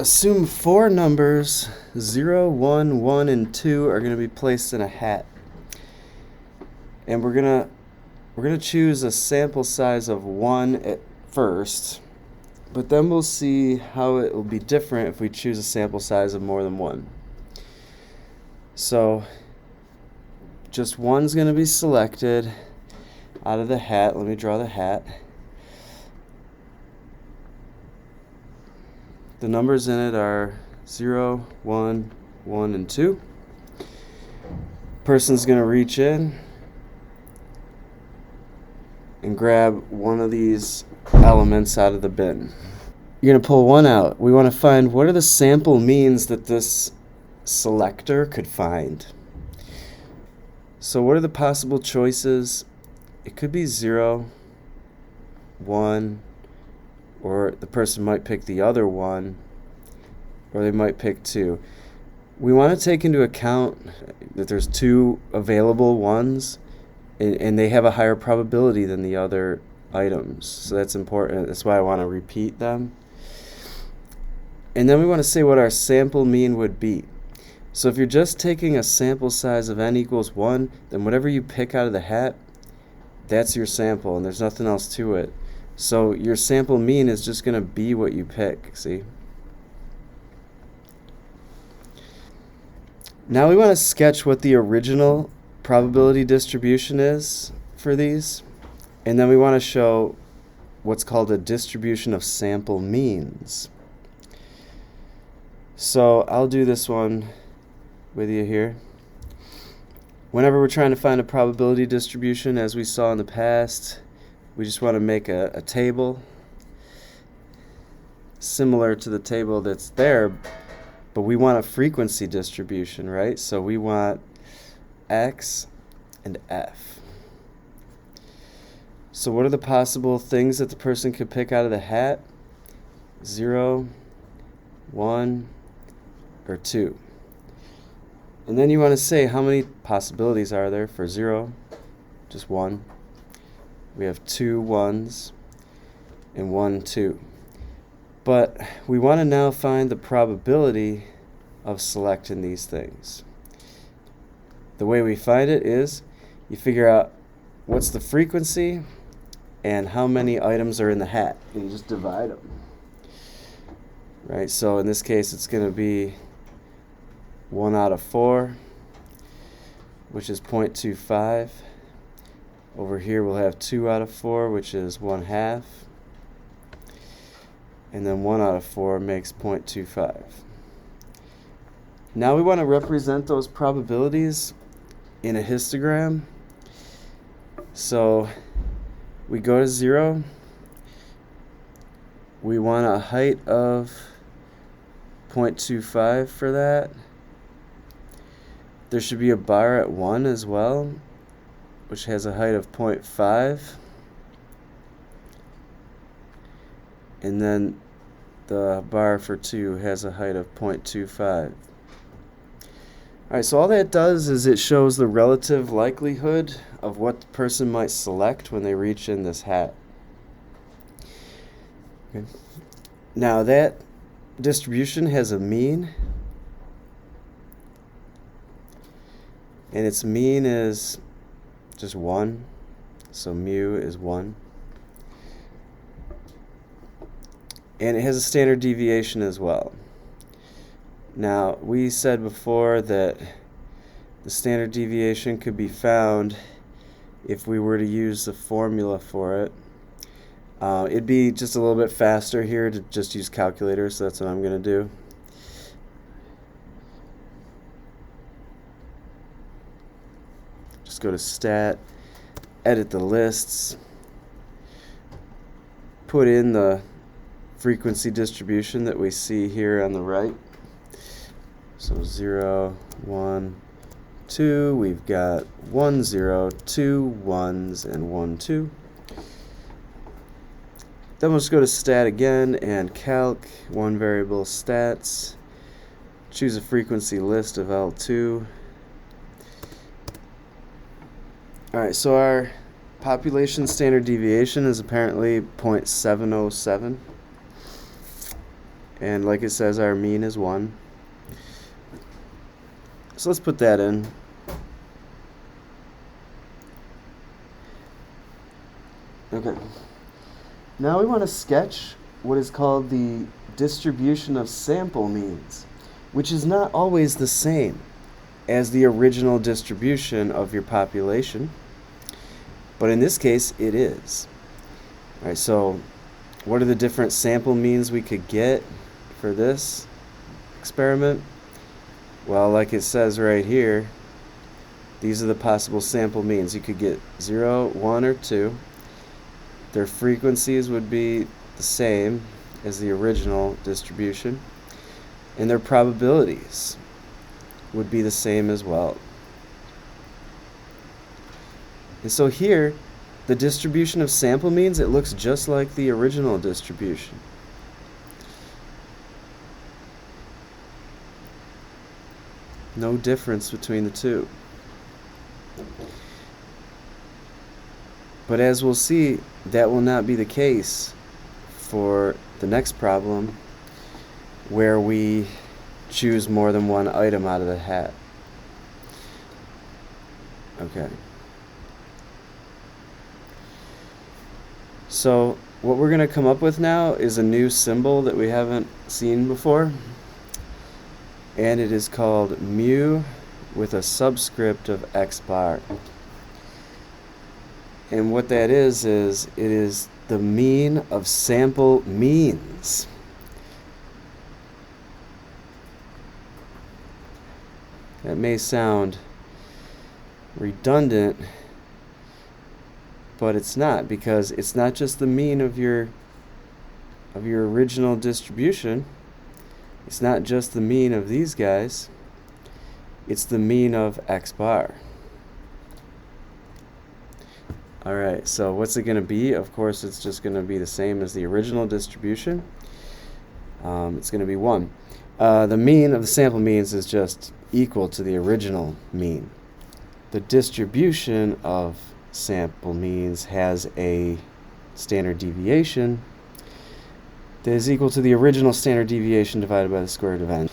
assume four numbers, 0, 1, 1, and 2, are going to be placed in a hat. And we're gonna choose a sample size of 1 at first, but then we'll see how it will be different if we choose a sample size of more than 1. So just 1's going to be selected out of the hat. Let me draw the hat. The numbers in it are 0, 1, 1, and 2. Person's going to reach in and grab one of these elements out of the bin. You're going to pull one out. We want to find what are the sample means that this selector could find. So what are the possible choices? It could be 0, 1, or the person might pick the other 1, or they might pick 2. We want to take into account that there's 2 available ones, and they have a higher probability than the other items. So that's important. That's why I want to repeat them. And then we want to say what our sample mean would be. So if you're just taking a sample size of n equals 1, then whatever you pick out of the hat, that's your sample, and there's nothing else to it. So your sample mean is just going to be what you pick, see? Now we want to sketch what the original probability distribution is for these, and then we want to show what's called a distribution of sample means. So I'll do this one with you here. Whenever we're trying to find a probability distribution, as we saw in the past, we just want to make a table similar to the table that's there, but we want a frequency distribution, right? So we want X and F. So what are the possible things that the person could pick out of the hat? 0, 1, or 2. And then you want to say how many possibilities are there for 0, just 1. We have 2 1s and 1 2. But we want to now find the probability of selecting these things. The way we find it is you figure out what's the frequency and how many items are in the hat, and you just divide them. Right? So in this case it's going to be 1 out of 4, which is 0.25. Over here we'll have 2 out of 4, which is 1/2. And then 1 out of 4 makes 0.25. Now we want to represent those probabilities in a histogram. So we go to 0. We want a height of 0.25 for that. There should be a bar at 1 as well, which has a height of 0.5. And then the bar for 2 has a height of 0.25. Alright, so all that does is it shows the relative likelihood of what the person might select when they reach in this hat. Okay. Now that distribution has a mean, and its mean is just 1, so mu is 1. And it has a standard deviation as well. Now, we said before that the standard deviation could be found if we were to use the formula for it. It'd be just a little bit faster here to just use calculators, so that's what I'm going to do. Just go to Stat, edit the lists, put in the frequency distribution that we see here on the right. So 0, 1, 2, we've got 1 0, 2 1s, and 1 2. Then we'll just go to Stat again and Calc, one variable stats, choose a frequency list of L2. Alright, so our population standard deviation is apparently 0.707. And like it says, our mean is 1. So let's put that in. Okay. Now we want to sketch what is called the distribution of sample means, which is not always the same as the original distribution of your population, but in this case it is. All right, so what are the different sample means we could get for this experiment? Well, like it says right here, these are the possible sample means. You could get 0, 1, or 2. Their frequencies would be the same as the original distribution, and their probabilities would be the same as well. And so here, the distribution of sample means, it looks just like the original distribution. No difference between the two. But as we'll see, that will not be the case for the next problem, where we choose more than one item out of the hat. Okay. So what we're going to come up with now is a new symbol that we haven't seen before, and it is called mu with a subscript of x bar. And what that is it is the mean of sample means. That may sound redundant, but it's not, because it's not just the mean of your original distribution. It's not just the mean of these guys. It's the mean of x bar. Alright, so what's it going to be? Of course, it's just going to be the same as the original distribution. It's going to be 1. The mean of the sample means is just equal to the original mean. The distribution of sample means has a standard deviation that is equal to the original standard deviation divided by the square root of n.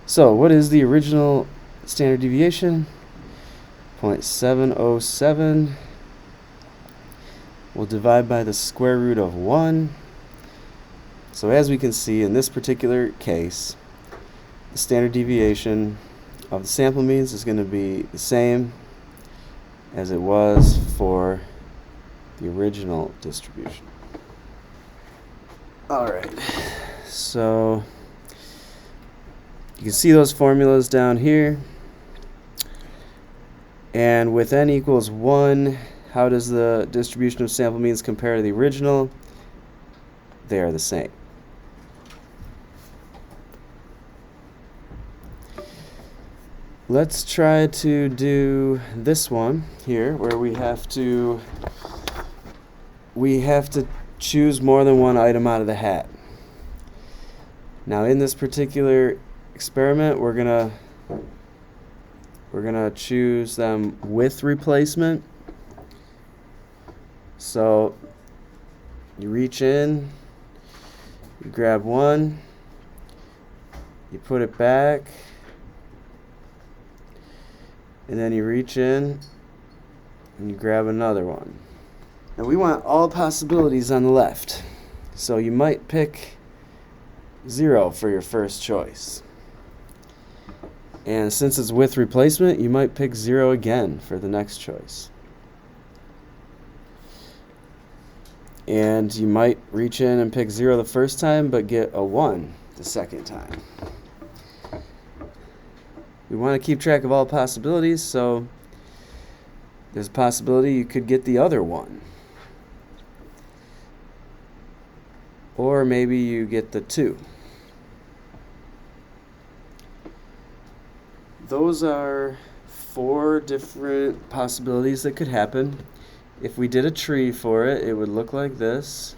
So what is the original standard deviation? 0.707. We'll divide by the square root of 1. So as we can see, in this particular case, the standard deviation of the sample means is going to be the same as it was for the original distribution. Alright, so you can see those formulas down here. And with n equals 1, how does the distribution of sample means compare to the original? They are the same. Let's try to do this one here, where we have to choose more than one item out of the hat. Now in this particular experiment, we're gonna choose them with replacement. So you reach in, you grab one, you put it back, and then you reach in and you grab another one. Now we want all possibilities on the left, so you might pick 0 for your first choice. And since it's with replacement, you might pick 0 again for the next choice. And you might reach in and pick 0 the first time, but get a 1 the second time. We want to keep track of all possibilities, so there's a possibility you could get the other 1. Or maybe you get the 2. Those are 4 different possibilities that could happen. If we did a tree for it, it would look like this.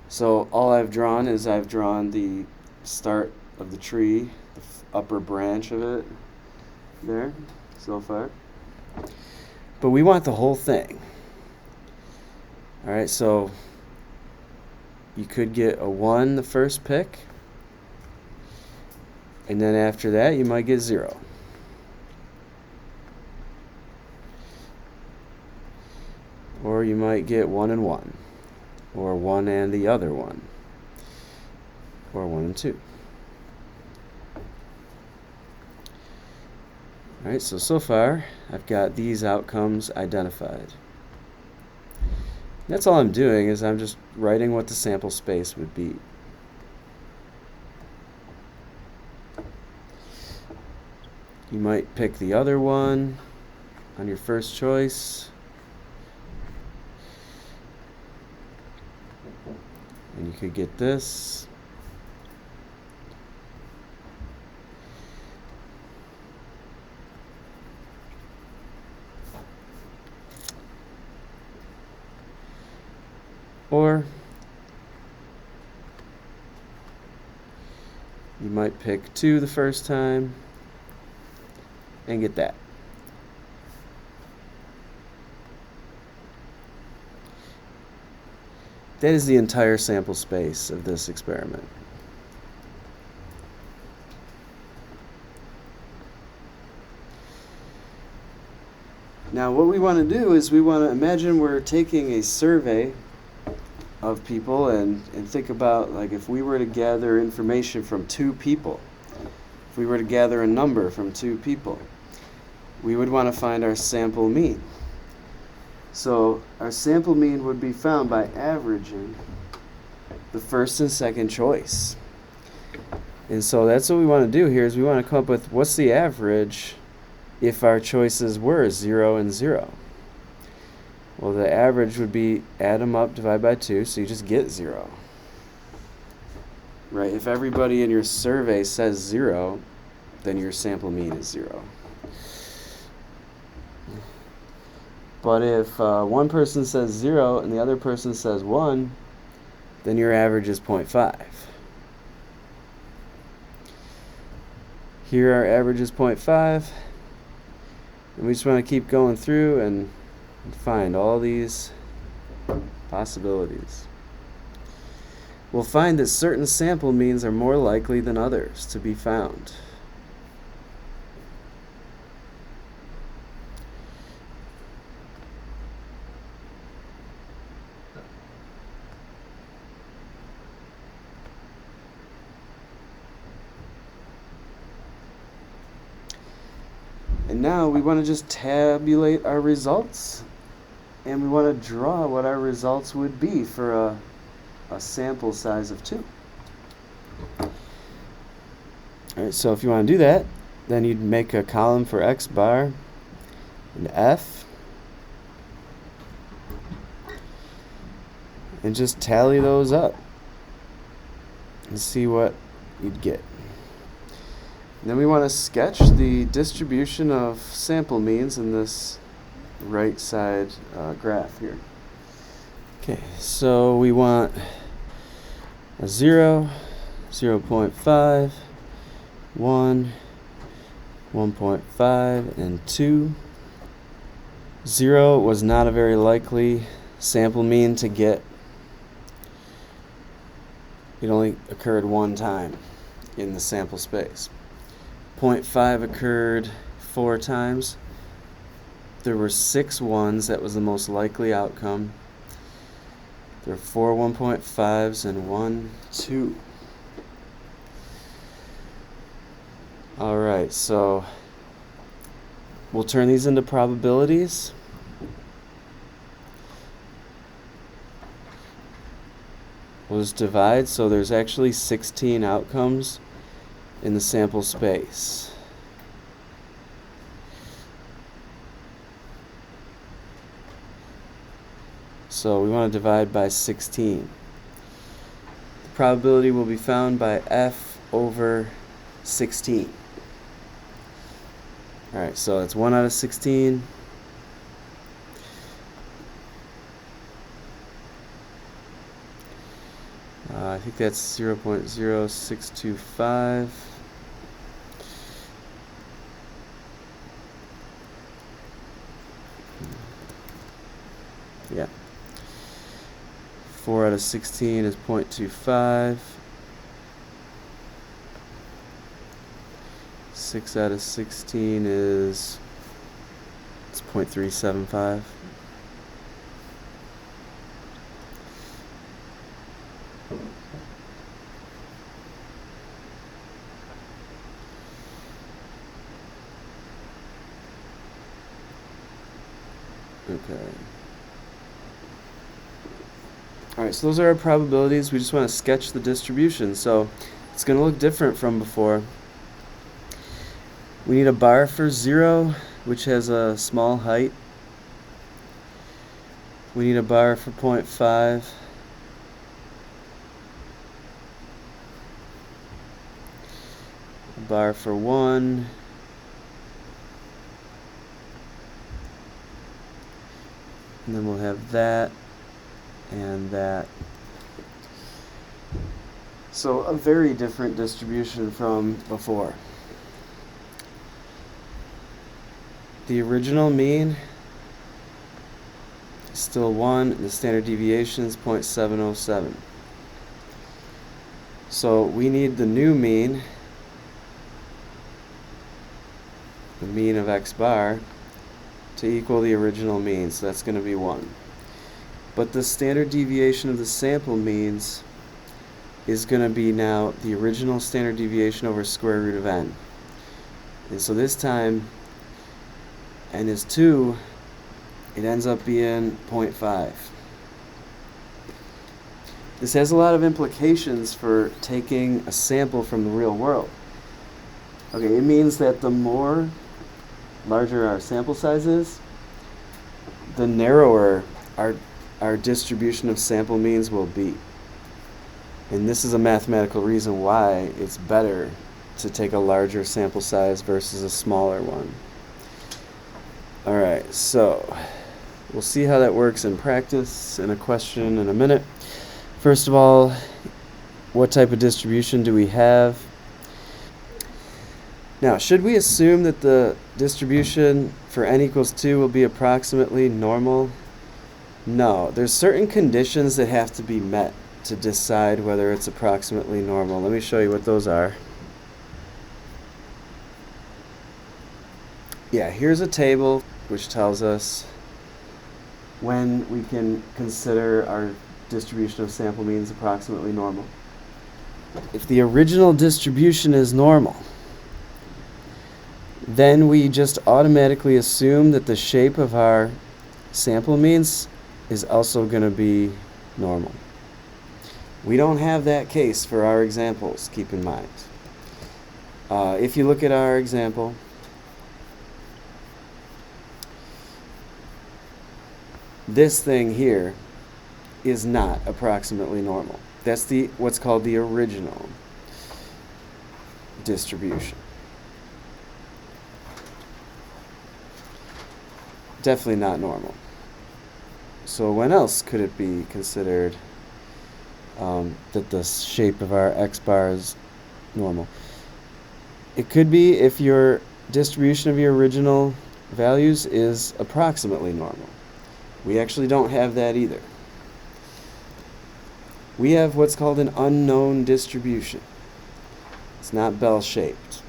So all I've drawn is the start of the tree, the upper branch of it there so far. But we want the whole thing. All right, so you could get a 1 the first pick, and then after that you might get 0. Or you might get 1 and 1, or 1 and the other 1, or 1 and 2. All right, so far I've got these outcomes identified. That's all I'm doing, is I'm just writing what the sample space would be. You might pick the other one on your first choice, and you could get this. Or you might pick 2 the first time and get that. That is the entire sample space of this experiment. Now what we want to do is we want to imagine we're taking a survey of people and think about, like, if we were to gather information from 2 people, if we were to gather a number from 2 people, we would want to find our sample mean. So our sample mean would be found by averaging the first and second choice. And so that's what we want to do here, is we want to come up with what's the average if our choices were 0 and 0. Well, the average would be add them up, divide by 2, so you just get 0. Right? If everybody in your survey says 0, then your sample mean is 0. But if one person says 0 and the other person says 1, then your average is 0.5. Here our average is 0.5, and we just want to keep going through and find all these possibilities. We'll find that certain sample means are more likely than others to be found. And now we want to just tabulate our results, and we want to draw what our results would be for a sample size of 2. Alright, so if you want to do that, then you'd make a column for X bar and F, and just tally those up and see what you'd get. And then we want to sketch the distribution of sample means in this right side graph here. Okay, so we want a 0, 0.5, 1, 1.5, and 2. 0 was not a very likely sample mean to get. It only occurred 1 time in the sample space. 0.5 occurred 4 times. There were 6 ones. That was the most likely outcome. There were 4 1.5s and 1 2. Alright, so we'll turn these into probabilities. We'll just divide, so there's actually 16 outcomes in the sample space. So we want to divide by 16. The probability will be found by F over 16. Alright, so it's 1 out of 16. I think that's 0.0625. Yeah. 4 out of 16 is 0.25. 6 out of 16 is 0.375. Okay. Alright, so those are our probabilities. We just want to sketch the distribution. So it's going to look different from before. We need a bar for 0, which has a small height. We need a bar for 0.5. A bar for 1. And then we'll have that and that. So a very different distribution from before. The original mean is still 1, and the standard deviation is 0.707. So we need the new mean, the mean of x bar, to equal the original mean, so that's going to be 1. But the standard deviation of the sample means is going to be now the original standard deviation over square root of n. And so this time, n is 2, it ends up being 0.5. This has a lot of implications for taking a sample from the real world. Okay, it means that the larger our sample size is, the narrower our distribution of sample means will be. And this is a mathematical reason why it's better to take a larger sample size versus a smaller one. Alright, so we'll see how that works in practice in a question in a minute. First of all, what type of distribution do we have? Now, should we assume that the distribution for n equals 2 will be approximately normal? No, there's certain conditions that have to be met to decide whether it's approximately normal. Let me show you what those are. Yeah, here's a table which tells us when we can consider our distribution of sample means approximately normal. If the original distribution is normal, then we just automatically assume that the shape of our sample means is also going to be normal. We don't have that case for our examples, keep in mind. If you look at our example, this thing here is not approximately normal. That's what's called the original distribution. Definitely not normal. So when else could it be considered that the shape of our x bar is normal? It could be if your distribution of your original values is approximately normal. We actually don't have that either. We have what's called an unknown distribution. It's not bell-shaped.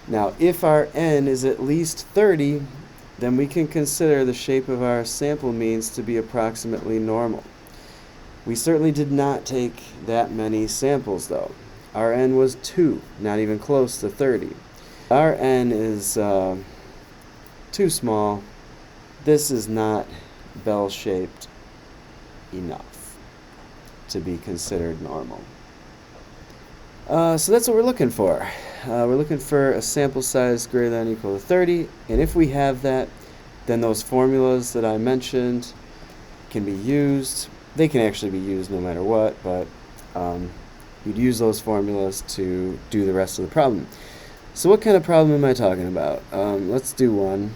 Now, if our n is at least 30, then we can consider the shape of our sample means to be approximately normal. We certainly did not take that many samples, though. Our n was 2, not even close to 30. Our n is too small. This is not bell-shaped enough to be considered normal. So that's what we're looking for. We're looking for a sample size greater than or equal to 30, and if we have that, then those formulas that I mentioned can be used. They can actually be used no matter what, but you'd use those formulas to do the rest of the problem. So what kind of problem am I talking about? Let's do one.